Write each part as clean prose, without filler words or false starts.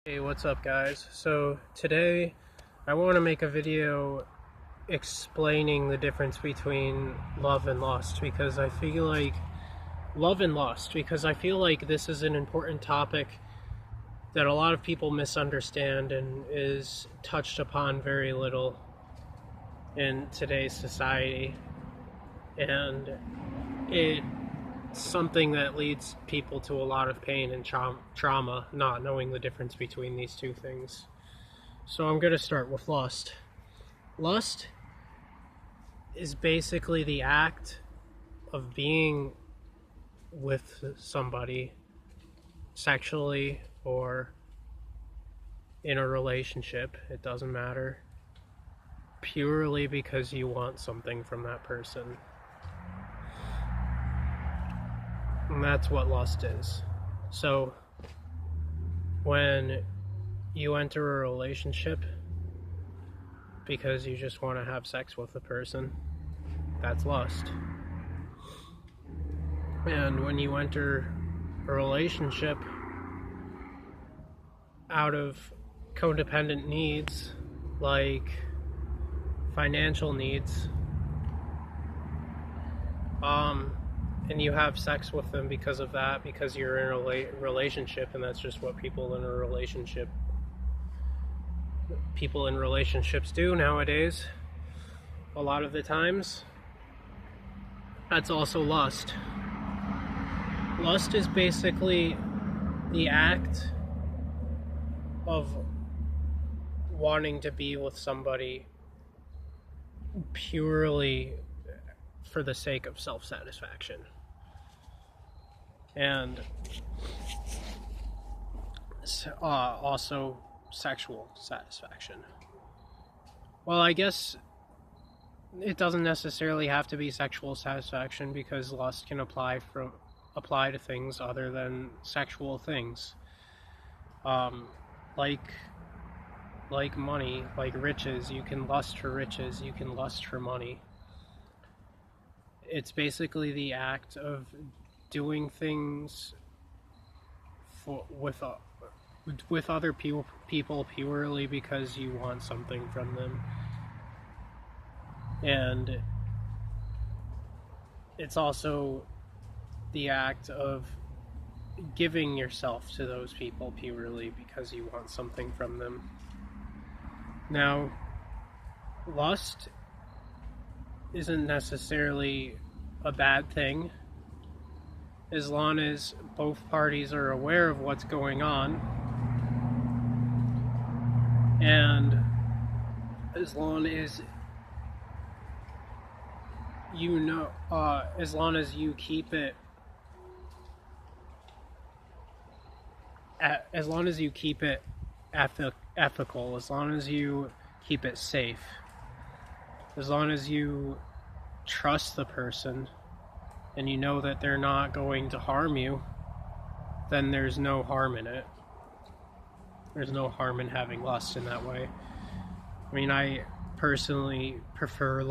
Hey, what's up guys? So today I want to make a video explaining the difference between love and lust because I feel like this is an important topic that a lot of people misunderstand and is touched upon very little in today's society, and it's something that leads people to a lot of pain and trauma, not knowing the difference between these two things. So I'm going to start with lust. Lust is basically the act of being with somebody sexually or in a relationship, it doesn't matter, purely because you want something from that person. And that's what lust is. So when you enter a relationship because you just want to have sex with the person, that's lust. And when you enter a relationship out of codependent needs, like financial needs, and you have sex with them because of that, because you're in a relationship, and that's just what people in relationships do nowadays. A lot of the times, that's also lust. Lust is basically the act of wanting to be with somebody purely for the sake of self-satisfaction. And also sexual satisfaction. Well, I guess it doesn't necessarily have to be sexual satisfaction, because lust can apply to things other than sexual things. Like money, like riches. You can lust for riches, you can lust for money. It's basically the act of doing things with other people purely because you want something from them. And it's also the act of giving yourself to those people purely because you want something from them. Now, lust isn't necessarily a bad thing as long as both parties are aware of what's going on, and as long as you know, as long as you keep it ethical, as long as you keep it safe, as long as you trust the person and you know that they're not going to harm you, then there's no harm in it. There's no harm in having lust in that way. I mean, I personally prefer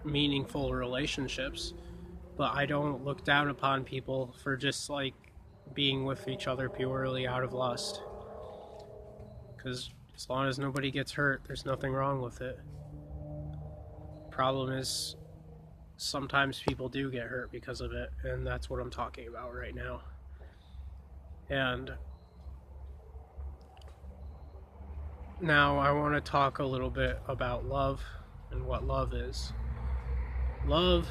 meaningful relationships, but I don't look down upon people for just being with each other purely out of lust, because as long as nobody gets hurt, there's nothing wrong with it. Problem is, sometimes people do get hurt because of it, and that's what I'm talking about right now. And now I want to talk a little bit about love and what love is. Love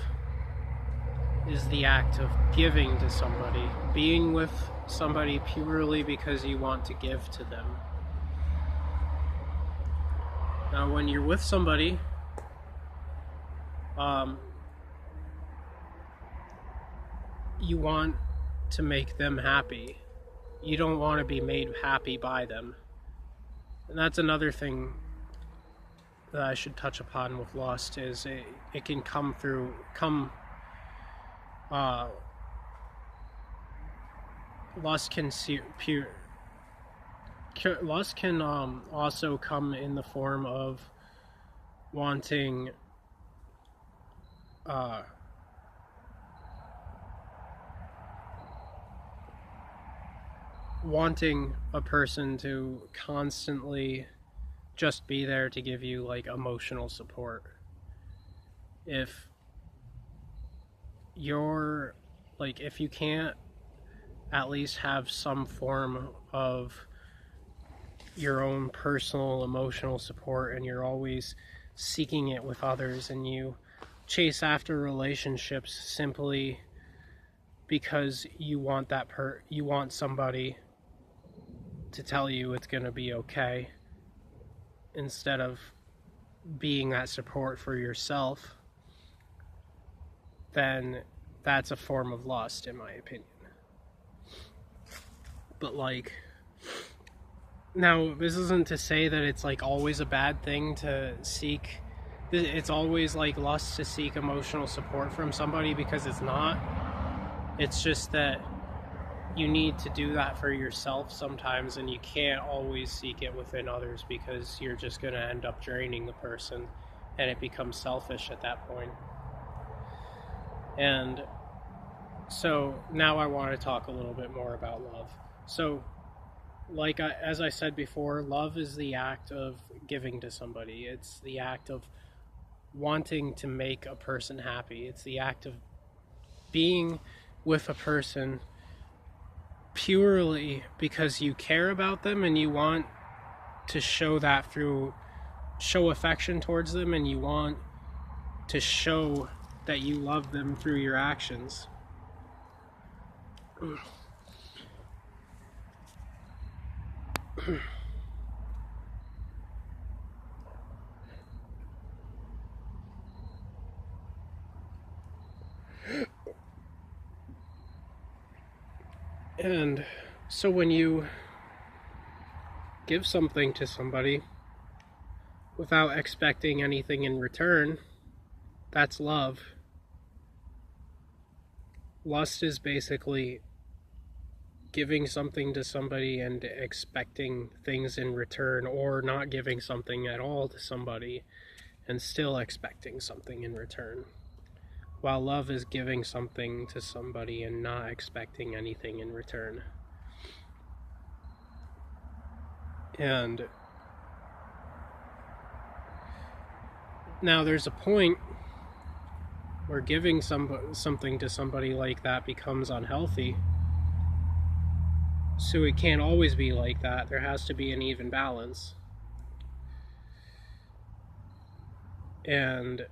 is the act of giving to somebody, being with somebody purely because you want to give to them. Now, when you're with somebody, you want to make them happy. You don't want to be made happy by them. And that's another thing that I should touch upon with lust, is it can lust can also come in the form of wanting wanting a person to constantly just be there to give you like emotional support. If you're like, if you can't at least have some form of your own personal emotional support, and you're always seeking it with others, and you chase after relationships simply because you want you want somebody to tell you it's going to be okay, instead of being that support for yourself, then that's a form of lust, in my opinion. But like, now this isn't to say that it's like always a bad thing to seek, it's always like lust to seek emotional support from somebody, because it's not. It's just that you need to do that for yourself sometimes, and you can't always seek it within others, because you're just going to end up draining the person, and it becomes selfish at that point. And so now I want to talk a little bit more about love. So, like as I said before, love is the act of giving to somebody. It's the act of wanting to make a person happy. It's the act of being with a person purely because you care about them, and you want to show affection towards them, and you want to show that you love them through your actions. And so when you give something to somebody without expecting anything in return, that's love. Lust is basically giving something to somebody and expecting things in return, or not giving something at all to somebody and still expecting something in return. While love is giving something to somebody and not expecting anything in return. And now there's a point where giving something to somebody like that becomes unhealthy. So it can't always be like that. There has to be an even balance. And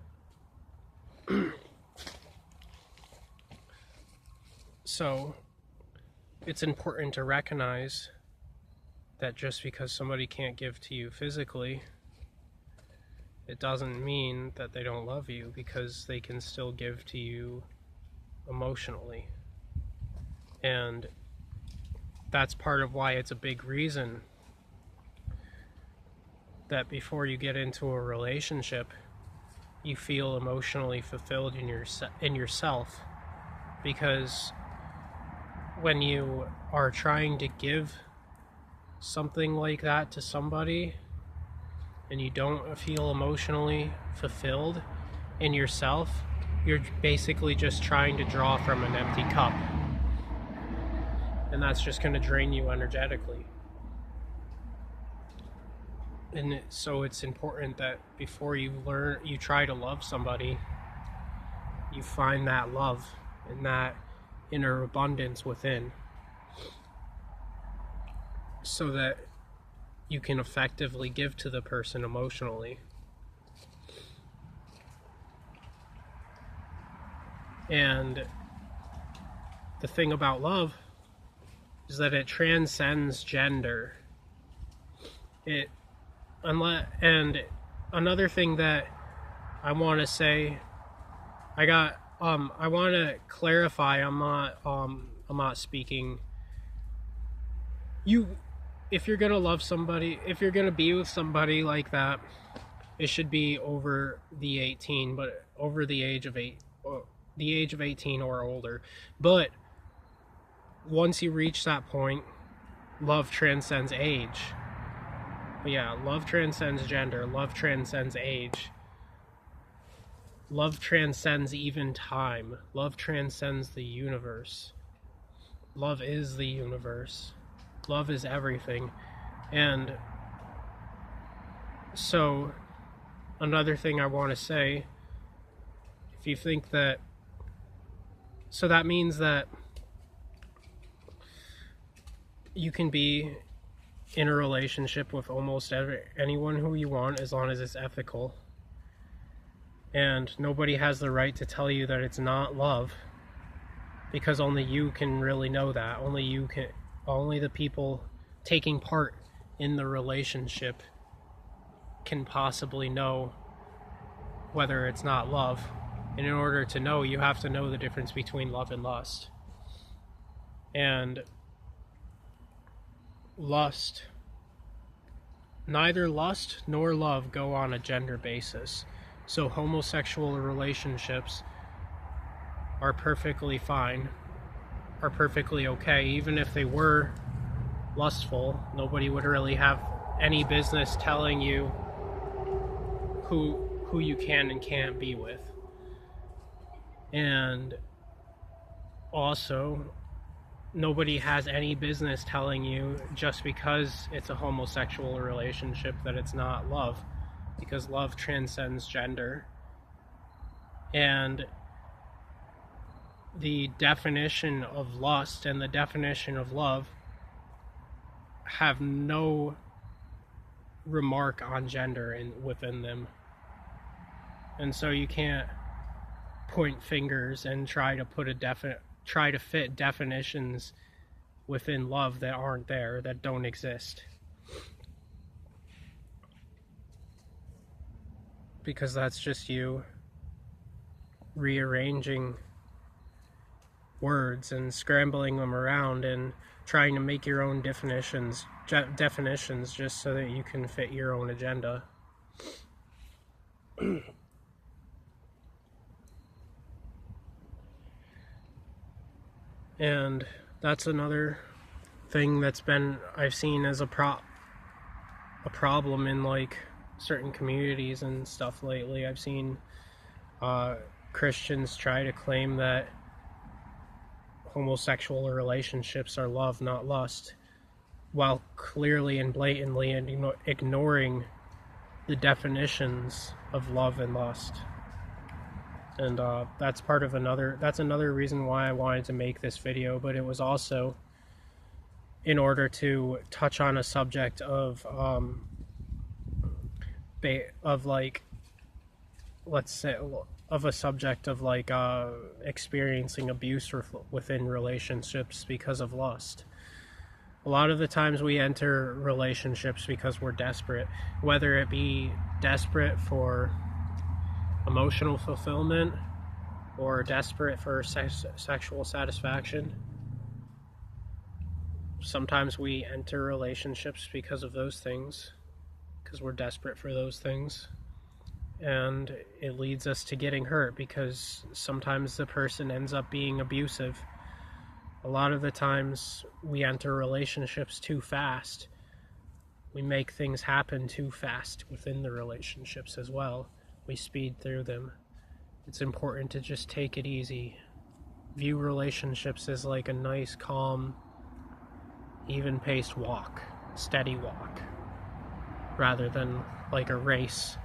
so it's important to recognize that just because somebody can't give to you physically, it doesn't mean that they don't love you, because they can still give to you emotionally. And that's part of why it's a big reason that before you get into a relationship, you feel emotionally fulfilled in yourself. Because when you are trying to give something like that to somebody and you don't feel emotionally fulfilled in yourself, you're basically just trying to draw from an empty cup. And that's just going to drain you energetically. And so it's important that before you try to love somebody, you find that love and that inner abundance within, so that you can effectively give to the person emotionally. And the thing about love is that it transcends gender. And another thing that I want to say, I want to clarify. I'm not speaking. If you're gonna love somebody, if you're gonna be with somebody like that, it should be over the 18, but over the age of 18 or older. But once you reach that point, love transcends age. But yeah, love transcends gender. Love transcends age. Love transcends even time. Love transcends the universe. Love is the universe. Love is everything. And so, another thing I want to say, if you think that, so that means that you can be in a relationship with almost anyone who you want as long as it's ethical. And nobody has the right to tell you that it's not love, because only you can really know that. Only the people taking part in the relationship can possibly know whether it's not love. And in order to know, you have to know the difference between love and lust. And lust, neither lust nor love go on a gender basis. So homosexual relationships are perfectly fine, are perfectly okay. Even if they were lustful, nobody would really have any business telling you who you can and can't be with. And also, nobody has any business telling you just because it's a homosexual relationship that it's not love, because love transcends gender. And the definition of lust and the definition of love have no remark on gender within them. And so you can't point fingers and try to fit definitions within love that aren't there, that don't exist. Because that's just you rearranging words and scrambling them around and trying to make your own definitions just so that you can fit your own agenda. And that's another thing I've seen as a problem in like certain communities and stuff lately. I've seen Christians try to claim that homosexual relationships are love, not lust, while clearly and blatantly ignoring the definitions of love and lust. And that's another reason why I wanted to make this video, but it was also in order to touch on a subject of experiencing abuse within relationships because of lust. A lot of the times we enter relationships because we're desperate, whether it be desperate for emotional fulfillment or desperate for sexual satisfaction. Sometimes we enter relationships because of those things, because we're desperate for those things, and it leads us to getting hurt because sometimes the person ends up being abusive. A lot of the times we enter relationships too fast. We make things happen too fast within the relationships as well. We speed through them. It's important to just take it easy. View relationships as like a nice, calm, even-paced walk, steady walk, rather than like a race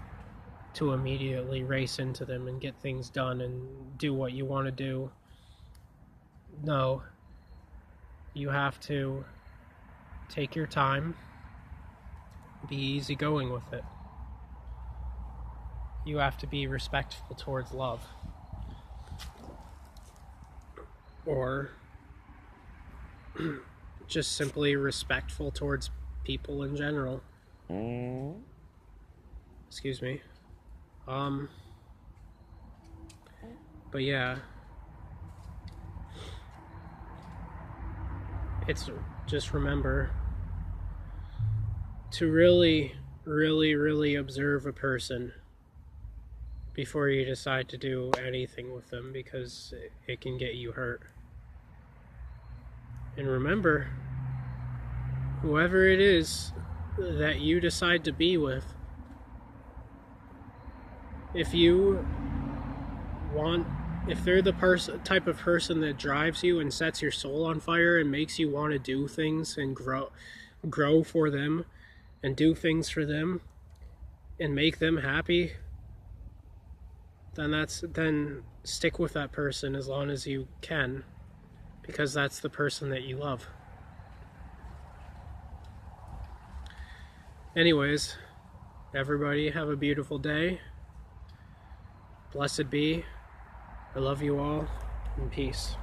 to immediately race into them and get things done and do what you want to do. No, you have to take your time, be easygoing with it. You have to be respectful towards love. Or just simply respectful towards people in general. Excuse me. But yeah. It's just remember to really, really, really observe a person before you decide to do anything with them, because it can get you hurt. And remember, whoever it is that you decide to be with, if you want if they're the type of person that drives you and sets your soul on fire and makes you want to do things and grow for them and do things for them and make them happy, then stick with that person as long as you can, because that's the person that you love. Anyways, everybody have a beautiful day. Blessed be. I love you all, and peace.